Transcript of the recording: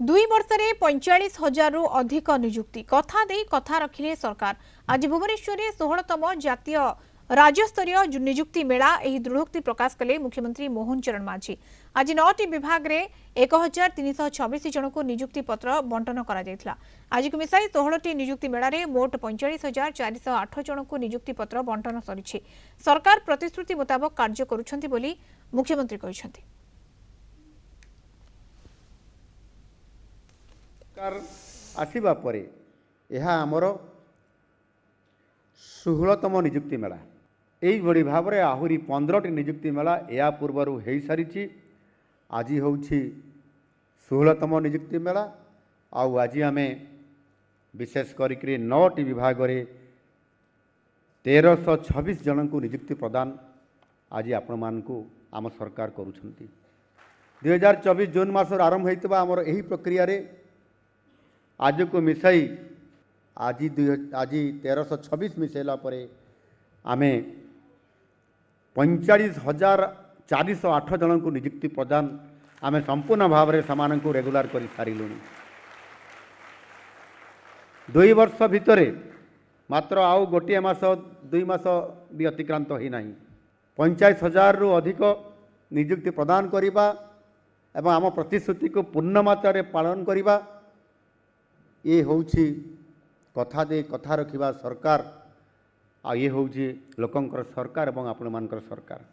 दुई वर्ष में 45,000 रु अधिक नियुक्ति कथा दे कथा रखिले सरकार। आज भुवनेश्वर में 16तम जातीय राज्यस्तरीय नियुक्ति मेला यह दृढ़ोक्ति प्रकाश कले मुख्यमंत्री मोहन चरण मांझी। आज 9टी विभाग में 1326 जन को नियुक्ति पत्र बंटन करा। आज को मिसाई 16टी नियुक्ति मेला रे मोट 45,408 जन को नियुक्ति पत्र बंटन सरी। सरकार प्रतिश्रुति मुताबक कार्य करुछंती बोली मुख्यमंत्री कहिसंती। आसवा पर यह आमर 16तम नियुक्ति मेला यही भाव में आहरी 15टी नियुक्ति मेला या पूर्वर हो सारी। आज हूँ 16तम नियुक्ति मेला आज आम विशेष करके 9टी विभाग में 1326 जन को नियुक्ति प्रदान आज आपण मानकु आम सरकार करुछंती। 2024 जून मास आरंभ होता आमर यही प्रक्रिया रे आज को मिसाई आज 1326 मिसेला परे आमे 45,408 जन को नियुक्ति प्रदान आमे संपूर्ण भाव में सामान को रेगुलर कर सारूँ। 2 वर्ष भितर मात्र आउ गोटे मास 2 मास भी अतिक्रांत होना 45,000 रु अधिक नियुक्ति प्रदान करवा एवं आम प्रतिश्रुति को पूर्ण मात्रा पालन करवा ये हूँ कथा दे कथा रखिबा सरकार आ ये हूँ लोकंकर सरकार एवं आपण मानकर सरकार।